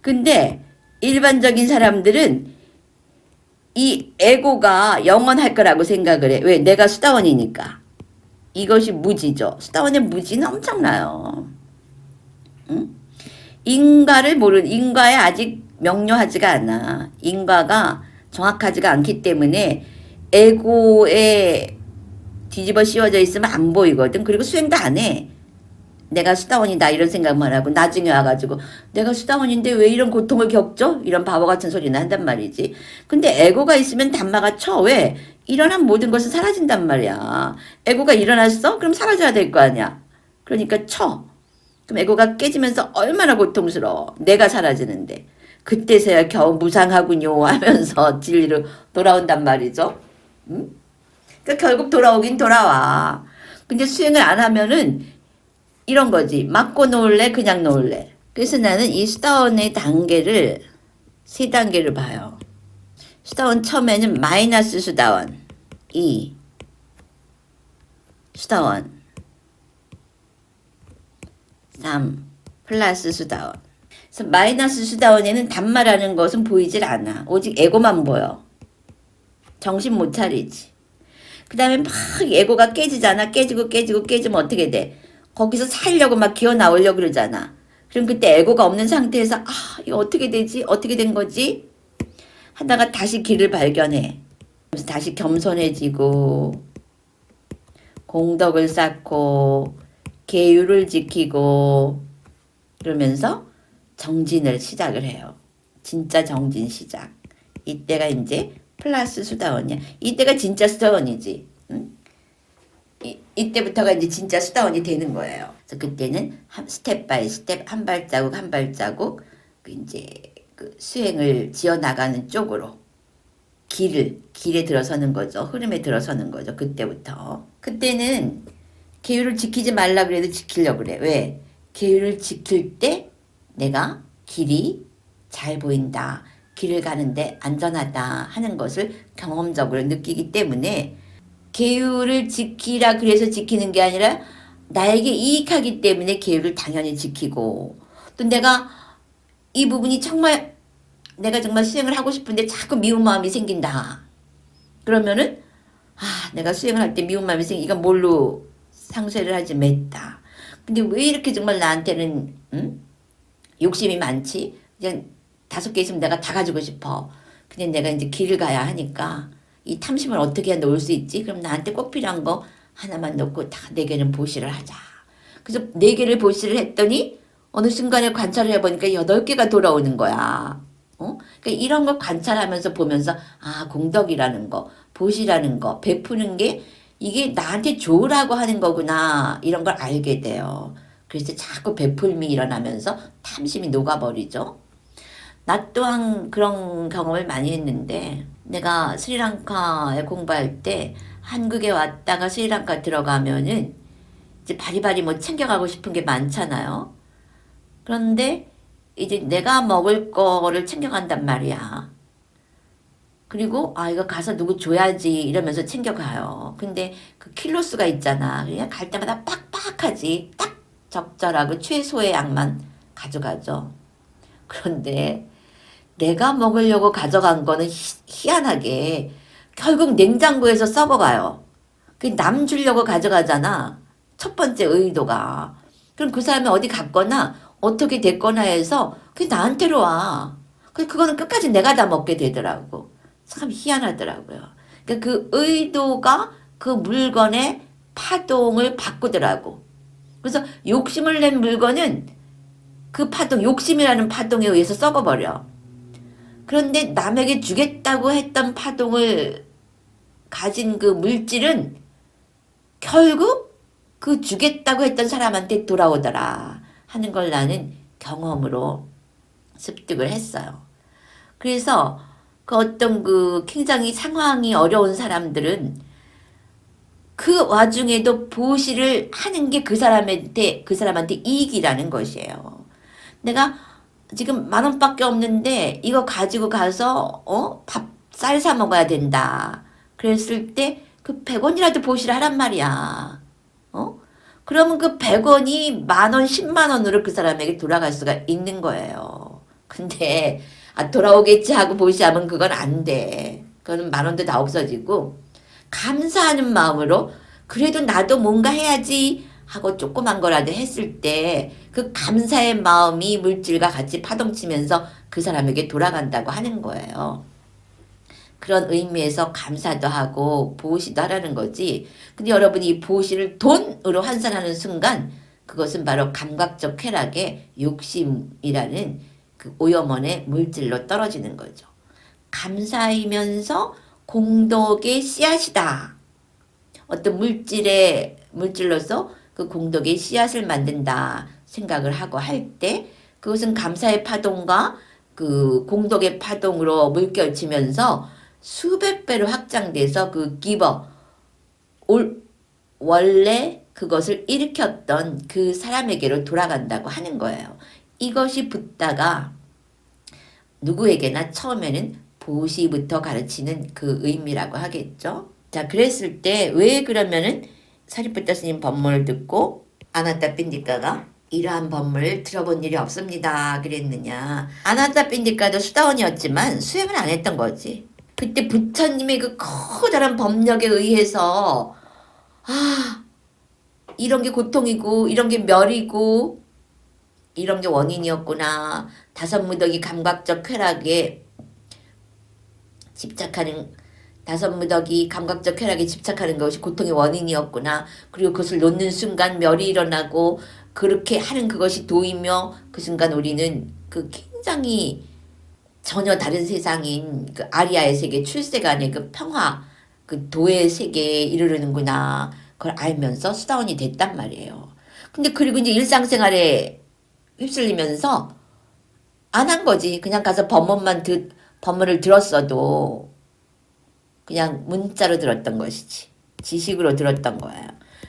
근데 일반적인 사람들은 이 에고가 영원할 거라고 생각을 해. 왜? 내가 수다원이니까. 이것이 무지죠. 수다원의 무지는 엄청나요. 응? 인과에 아직 명료하지가 않아. 인과가 정확하지가 않기 때문에 에고에 뒤집어 씌워져 있으면 안 보이거든. 그리고 수행도 안 해. 내가 수다원이다 이런 생각만 하고 나중에 와가지고 내가 수다원인데 왜 이런 고통을 겪죠? 이런 바보 같은 소리는 한단 말이지. 근데 에고가 있으면 담마가 쳐. 왜? 일어난 모든 것은 사라진단 말이야. 에고가 일어났어? 그럼 사라져야 될 거 아니야. 그러니까 쳐. 그럼 에고가 깨지면서 얼마나 고통스러워. 내가 사라지는데. 그때서야 겨우 무상하군요 하면서 진리로 돌아온단 말이죠. 응? 그러니까 결국 돌아오긴 돌아와. 근데 수행을 안 하면은 이런 거지. 맞고 놓을래? 그냥 놓을래? 그래서 나는 이 수다원의 단계를 세 단계를 봐요. 수다원 처음에는 마이너스 수다원 2 수다원 3 플러스 수다원. 그래서 마이너스 수다원에는 담마라는 것은 보이질 않아. 오직 에고만 보여. 정신 못 차리지. 그 다음에 막 에고가 깨지잖아. 깨지면 어떻게 돼? 거기서 살려고 막 기어 나오려고 그러잖아. 그럼 그때 에고가 없는 상태에서 이거 어떻게 되지? 어떻게 된 거지? 하다가 다시 길을 발견해. 그래서 다시 겸손해지고 공덕을 쌓고 계율을 지키고 그러면서 정진을 시작을 해요. 진짜 정진 시작. 이때가 이제 플러스 수다원이야. 이때가 진짜 수다원이지. 응? 이때부터가 이제 진짜 수다원이 되는 거예요. 그래서 그때는 스텝 바이 스텝 한 발자국 한 발자국 이제 그 수행을 지어나가는 쪽으로 길에 들어서는 거죠. 흐름에 들어서는 거죠. 그때부터. 그때는 계율을 지키지 말라 그래도 지키려고 그래. 왜? 계율을 지킬 때 내가 길이 잘 보인다. 길을 가는데 안전하다 하는 것을 경험적으로 느끼기 때문에 계율을 지키라 그래서 지키는 게 아니라 나에게 이익하기 때문에 계율을 당연히 지키고 또 내가 이 부분이 정말 내가 정말 수행을 하고 싶은데 자꾸 미운 마음이 생긴다. 그러면은 내가 수행을 할 때 미운 마음이 생기니까 뭘로 상쇄를 하지? 맺다. 근데 왜 이렇게 정말 나한테는 욕심이 많지? 그냥 5개 있으면 내가 다 가지고 싶어. 근데 내가 이제 길을 가야 하니까 이 탐심을 어떻게 해야 놓을 수 있지? 그럼 나한테 꼭 필요한 거 하나만 놓고 다 4개는 보시를 하자. 그래서 4개를 보시를 했더니 어느 순간에 관찰을 해보니까 8개가 돌아오는 거야. 그러니까 이런 걸 관찰하면서 보면서 공덕이라는 거, 보시라는 거, 베푸는 게 이게 나한테 좋으라고 하는 거구나 이런 걸 알게 돼요. 그래서 자꾸 베풀미 일어나면서 탐심이 녹아버리죠. 나 또한 그런 경험을 많이 했는데 내가 스리랑카에 공부할 때 한국에 왔다가 스리랑카 들어가면은 이제 바리바리 뭐 챙겨가고 싶은 게 많잖아요. 그런데 이제 내가 먹을 거를 챙겨간단 말이야. 그리고 이거 가서 누구 줘야지 이러면서 챙겨가요. 근데 그 킬로수가 있잖아. 그냥 갈 때마다 빡빡하지. 딱 적절하고 최소의 양만 가져가죠. 그런데 내가 먹으려고 가져간 거는 희한하게 결국 냉장고에서 썩어가요. 그 남 주려고 가져가잖아. 첫 번째 의도가. 그럼 그 사람이 어디 갔거나 어떻게 됐거나 해서 그게 나한테로 와. 그거는 끝까지 내가 다 먹게 되더라고. 참 희한하더라고요. 그러니까 그 의도가 그 물건의 파동을 바꾸더라고. 그래서 욕심을 낸 물건은 그 파동, 욕심이라는 파동에 의해서 썩어버려. 그런데 남에게 주겠다고 했던 파동을 가진 그 물질은 결국 그 주겠다고 했던 사람한테 돌아오더라 하는 걸 나는 경험으로 습득을 했어요. 그래서 그 어떤 그 굉장히 상황이 어려운 사람들은 그 와중에도 보시를 하는 게 그 사람한테 이익이라는 것이에요. 내가 지금 10,000원밖에 없는데 이거 가지고 가서 쌀 사 먹어야 된다. 그랬을 때 그 100원이라도 보시를 하란 말이야. 그러면 그 100원이 10,000원, 10만 원으로 그 사람에게 돌아갈 수가 있는 거예요. 근데 돌아오겠지 하고 보시하면 그건 안 돼. 그거는 10,000원도 다 없어지고 감사하는 마음으로 그래도 나도 뭔가 해야지 하고 조그만 거라도 했을 때 그 감사의 마음이 물질과 같이 파동치면서 그 사람에게 돌아간다고 하는 거예요. 그런 의미에서 감사도 하고 보시도 하라는 거지. 근데 여러분이 이 보시를 돈으로 환산하는 순간 그것은 바로 감각적 쾌락의 욕심이라는 그 오염원의 물질로 떨어지는 거죠. 감사이면서 공덕의 씨앗이다. 어떤 물질로서 그 공덕의 씨앗을 만든다 생각을 하고 할 때 그것은 감사의 파동과 그 공덕의 파동으로 물결치면서 수백 배로 확장돼서 그 기버 원래 그것을 일으켰던 그 사람에게로 돌아간다고 하는 거예요. 이것이 붓다가 누구에게나 처음에는 보시부터 가르치는 그 의미라고 하겠죠. 자, 그랬을 때 왜 그러면은 사리푸타 스님 법문을 듣고 아나타 핀디카가 이러한 법문을 들어본 일이 없습니다 그랬느냐. 아나타 핀디카도 수다원이었지만 수행을 안 했던 거지. 그때 부처님의 그 커다란 법력에 의해서 이런 게 고통이고 이런 게 멸이고 이런 게 원인이었구나. 5무더기 감각적 쾌락에 집착하는 5무더기 감각적 쾌락에 집착하는 것이 고통의 원인이었구나. 그리고 그것을 놓는 순간 멸이 일어나고 그렇게 하는 그것이 도이며 그 순간 우리는 그 굉장히 전혀 다른 세상인 그 아리아의 세계 출세간의 그 평화 그 도의 세계에 이르르는구나. 그걸 알면서 수다원이 됐단 말이에요. 근데 그리고 이제 일상생활에 휩쓸리면서 안 한 거지. 그냥 가서 법문을 들었어도 그냥 문자로 들었던 것이지. 지식으로 들었던 거예요.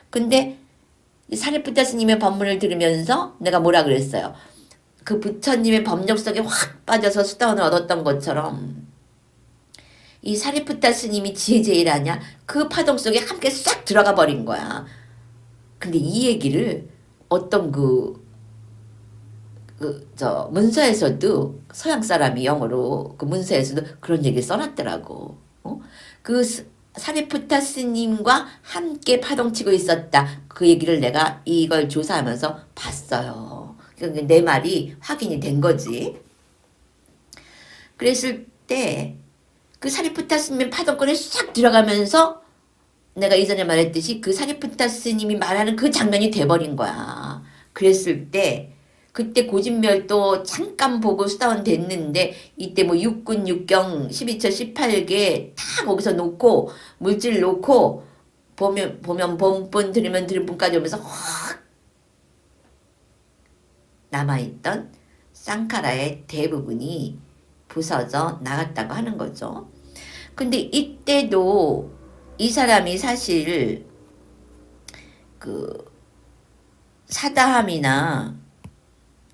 근데 사리푸타 스님의 법문을 들으면서 내가 뭐라 그랬어요. 그 부처님의 법력 속에 확 빠져서 수다원을 얻었던 것처럼 이 사리푸타 스님이 지혜제일하냐? 그 파동 속에 함께 싹 들어가 버린 거야. 근데 이 얘기를 어떤 그 저 문서에서도 서양 사람이 영어로 그 문서에서도 그런 얘기를 써놨더라고. 그 사리푸타 스님과 함께 파동치고 있었다. 그 얘기를 내가 이걸 조사하면서 봤어요. 그러니까 내 말이 확인이 된 거지. 그랬을 때 그 사리푸타 스님의 파동권에 싹 들어가면서 내가 이전에 말했듯이 그 사리푸타 스님이 말하는 그 장면이 돼버린 거야. 그랬을 때 그때 고진멸도 잠깐 보고 수다원 됐는데 이때 뭐 육군 육경 12처 18개 다 거기서 놓고 물질 놓고 보면 본분 들으면 들은 분까지 오면서 확 남아있던 쌍카라의 대부분이 부서져 나갔다고 하는 거죠. 근데 이때도 이 사람이 사실 그 사다함이나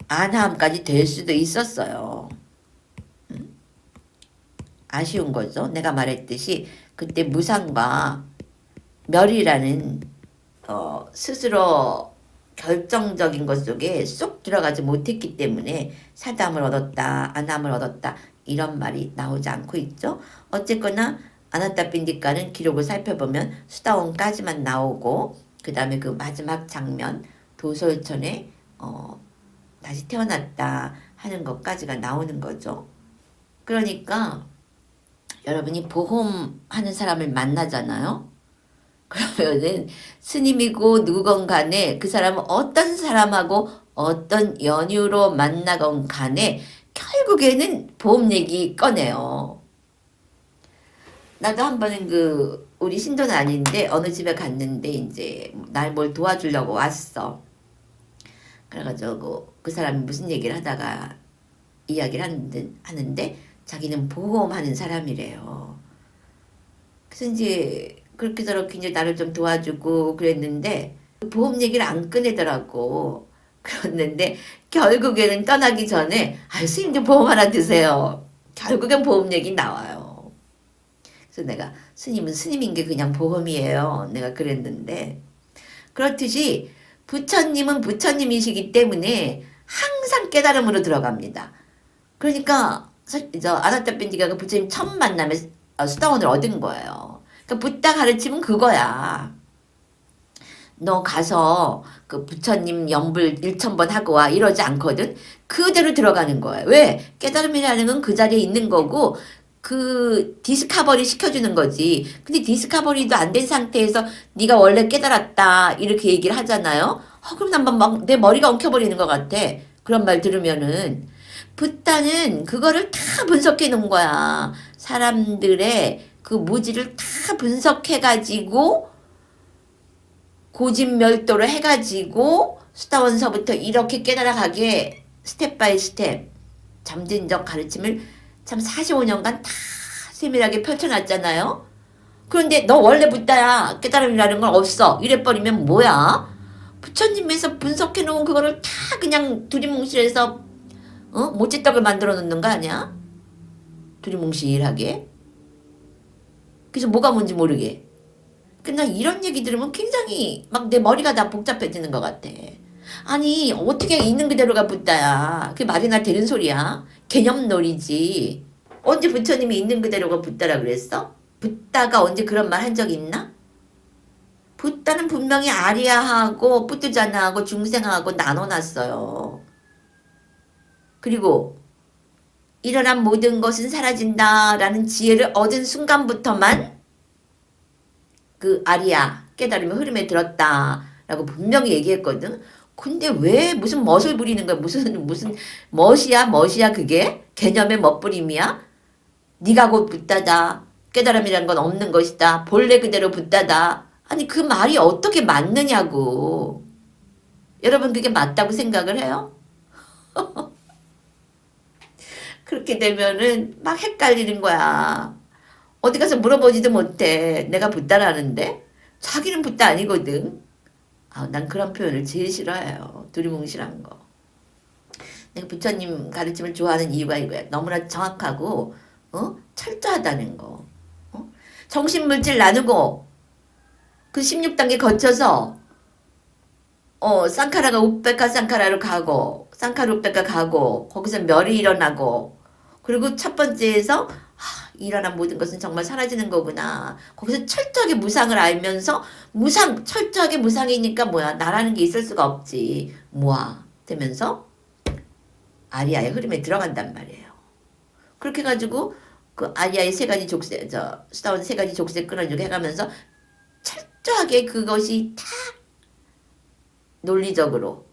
안함까지 될 수도 있었어요. 아쉬운 거죠. 내가 말했듯이 그때 무상과 멸이라는 스스로 결정적인 것 속에 쏙 들어가지 못했기 때문에 사담을 얻었다, 안함을 얻었다 이런 말이 나오지 않고 있죠. 어쨌거나 아나타핀디카는 기록을 살펴보면 수다원까지만 나오고 그 다음에 그 마지막 장면 도솔천에 다시 태어났다 하는 것까지가 나오는 거죠. 그러니까 여러분이 보험하는 사람을 만나잖아요. 그러면은 스님이고 누구건 간에 그 사람은 어떤 사람하고 어떤 연유로 만나건 간에 결국에는 보험 얘기 꺼내요. 나도 한 번은 우리 신도는 아닌데 어느 집에 갔는데 이제 날 뭘 도와주려고 왔어. 그래가지고 그 사람이 무슨 얘기를 하다가 이야기를 하는데 자기는 보험하는 사람이래요. 그래서 이제 그렇게 저렇게 이제 나를 좀 도와주고 그랬는데 보험 얘기를 안 꺼내더라고. 그랬는데 결국에는 떠나기 전에 스님도 보험 하나 드세요. 결국엔 보험 얘기 나와요. 그래서 내가 스님은 스님인 게 그냥 보험이에요. 내가 그랬는데 그렇듯이 부처님은 부처님이시기 때문에 항상 깨달음으로 들어갑니다. 그러니까 저 아나타핀디가가 부처님 처음 만남에 수다원을 얻은 거예요. 그러니까 붓다 가르침은 그거야. 너 가서 그 부처님 연불 1000번 하고 와 이러지 않거든. 그대로 들어가는 거예요. 왜? 깨달음이라는 건 그 자리에 있는 거고 그 디스커버리 시켜주는 거지. 근데 디스커버리도 안 된 상태에서 네가 원래 깨달았다 이렇게 얘기를 하잖아요. 그럼 난 막 내 머리가 엉켜버리는 것 같아. 그런 말 들으면은 붓다는 그거를 다 분석해 놓은 거야. 사람들의 그 무지를 다 분석해가지고 고진멸도를 해가지고 수다원서부터 이렇게 깨달아가게 스텝 바이 스텝 점진적 가르침을 참 45년간 다 세밀하게 펼쳐놨잖아요. 그런데 너 원래 붓다야. 깨달음이라는 건 없어. 이래버리면 뭐야? 부처님에서 분석해놓은 그거를 다 그냥 두리뭉실해서 모찌떡을 만들어 놓는 거 아니야? 두리뭉실하게. 그래서 뭐가 뭔지 모르게. 근데 이런 얘기 들으면 굉장히 막 내 머리가 다 복잡해지는 것 같아. 아니 어떻게 있는 그대로가 붓다야. 그게 말이나 되는 소리야. 개념놀이지. 언제 부처님이 있는 그대로가 붓다라 그랬어? 붓다가 언제 그런 말 한 적 있나? 붓다는 분명히 아리아하고 뿌뚜자나하고 중생하고 나눠놨어요. 그리고 일어난 모든 것은 사라진다라는 지혜를 얻은 순간부터만 그 아리아 깨달음의 흐름에 들었다라고 분명히 얘기했거든. 근데 왜 무슨 멋을 부리는 거야? 무슨 멋이야 그게? 개념의 멋부림이야? 네가 곧 붓다다. 깨달음이란 건 없는 것이다. 본래 그대로 붓다다. 아니 그 말이 어떻게 맞느냐고. 여러분 그게 맞다고 생각을 해요? 그렇게 되면은 막 헷갈리는 거야. 어디 가서 물어보지도 못해. 내가 붓다라는데 자기는 붓다 아니거든. 난 그런 표현을 제일 싫어해요. 두리뭉실한 거. 내가 부처님 가르침을 좋아하는 이유가 이거야. 너무나 정확하고 철저하다는 거. 정신물질 나누고 그 16단계 거쳐서 쌍카라가 우베카 쌍카라로 가고 쌍카루페가 가고 거기서 멸이 일어나고 그리고 첫 번째에서 일어난 모든 것은 정말 사라지는 거구나. 거기서 철저하게 무상을 알면서 철저하게 무상이니까 뭐야 나라는 게 있을 수가 없지. 무아 되면서 아리아의 흐름에 들어간단 말이에요. 그렇게 해가지고 그 아리아의 세 가지 족쇄, 수다원 세 가지 족쇄 끊어주게 해가면서 철저하게 그것이 다 논리적으로,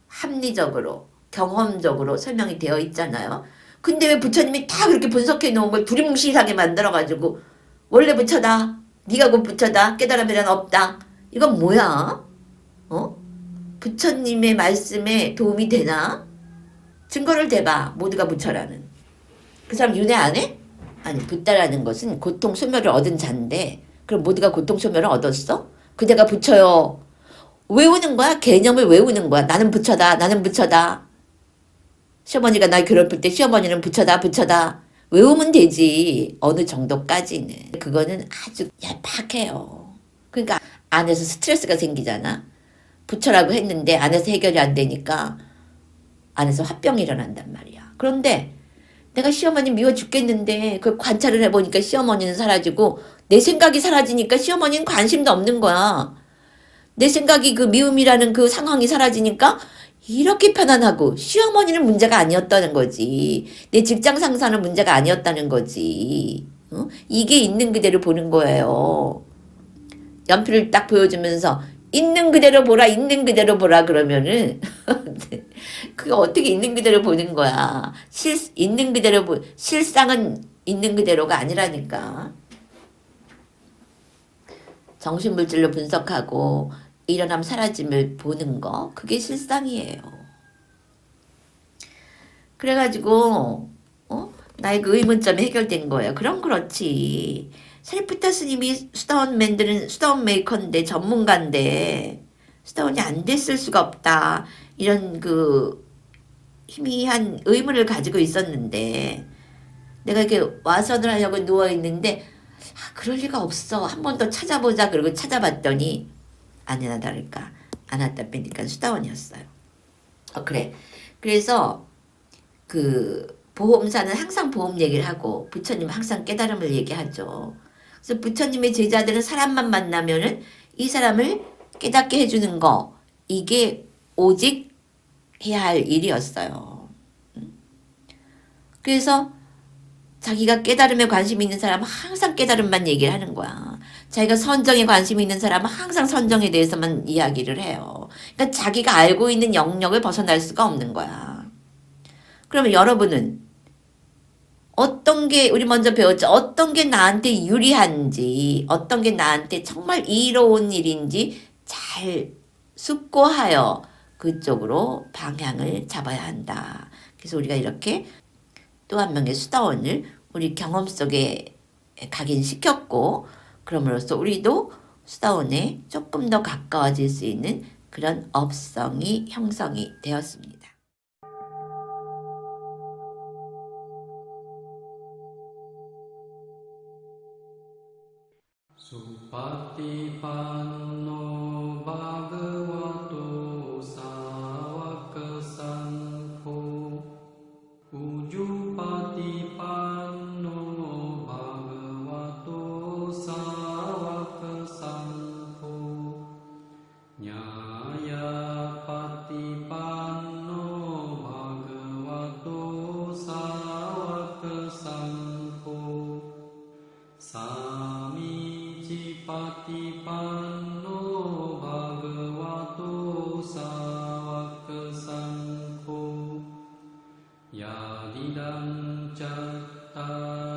합리적으로, 경험적으로 설명이 되어 있잖아요. 근데 왜 부처님이 다 그렇게 분석해 놓은 걸 두리뭉실하게 만들어가지고 원래 부처다, 네가 곧 부처다, 깨달음이란 없다. 이건 뭐야? 부처님의 말씀에 도움이 되나? 증거를 대봐. 모두가 부처라는. 그 사람 윤회 안 해? 아니 붓다라는 것은 고통 소멸을 얻은 자인데 그럼 모두가 고통 소멸을 얻었어? 그대가 부처요. 외우는 거야. 개념을 외우는 거야. 나는 부처다. 나는 부처다. 시어머니가 날 괴롭힐 때 시어머니는 부처다. 부처다. 외우면 되지. 어느 정도까지는. 그거는 아주 얄팍해요. 그러니까 안에서 스트레스가 생기잖아. 부처라고 했는데 안에서 해결이 안 되니까 안에서 화병이 일어난단 말이야. 그런데 내가 시어머니 미워 죽겠는데 그걸 관찰을 해보니까 시어머니는 사라지고 내 생각이 사라지니까 시어머니는 관심도 없는 거야. 내 생각이 그 미움이라는 그 상황이 사라지니까 이렇게 편안하고 시어머니는 문제가 아니었다는 거지. 내 직장 상사는 문제가 아니었다는 거지. 이게 있는 그대로 보는 거예요. 연필을 딱 보여주면서 있는 그대로 보라, 있는 그대로 보라 그러면은 그게 어떻게 있는 그대로 보는 거야. 있는 그대로 실상은 있는 그대로가 아니라니까. 정신물질로 분석하고 일어남 사라짐을 보는 거 그게 실상이에요. 그래가지고 나의 그 의문점이 해결된 거예요. 그럼 그렇지. 사리푸타 스님이 수다원 만드는 수다원 메이커인데 전문가인데 수다원이 안 됐을 수가 없다. 이런 그 희미한 의문을 가지고 있었는데 내가 이렇게 와선을 하려고 누워있는데 그럴 리가 없어. 한 번 더 찾아보자. 그러고 찾아봤더니 아니나 다를까 아나타 뺀디까 수다원이었어요. 그래. 그래서 그 보험사는 항상 보험 얘기를 하고 부처님은 항상 깨달음을 얘기하죠. 그래서 부처님의 제자들은 사람만 만나면은 이 사람을 깨닫게 해주는 거 이게 오직 해야 할 일이었어요. 그래서 자기가 깨달음에 관심 있는 사람은 항상 깨달음만 얘기를 하는 거야. 자기가 선정에 관심 있는 사람은 항상 선정에 대해서만 이야기를 해요. 그러니까 자기가 알고 있는 영역을 벗어날 수가 없는 거야. 그러면 여러분은 어떤 게 우리 먼저 배웠죠. 어떤 게 나한테 유리한지 어떤 게 나한테 정말 이로운 일인지 잘 숙고하여 그쪽으로 방향을 잡아야 한다. 그래서 우리가 이렇게 또 한 명의 수다원을 우리 경험 속에 각인시켰고 그럼으로써 우리도 수다원에 조금 더 가까워질 수 있는 그런 업성이 형성이 되었습니다. Supatipanno bhagavato sāvaka saṅkho Ujupatipanno bhagavato sāvaka saṅkho Nyāyapatipanno bhagavato sāvaka saṅkho Samiccippatipanno bhagavato sāvaka saṅkho Yadidam cattārī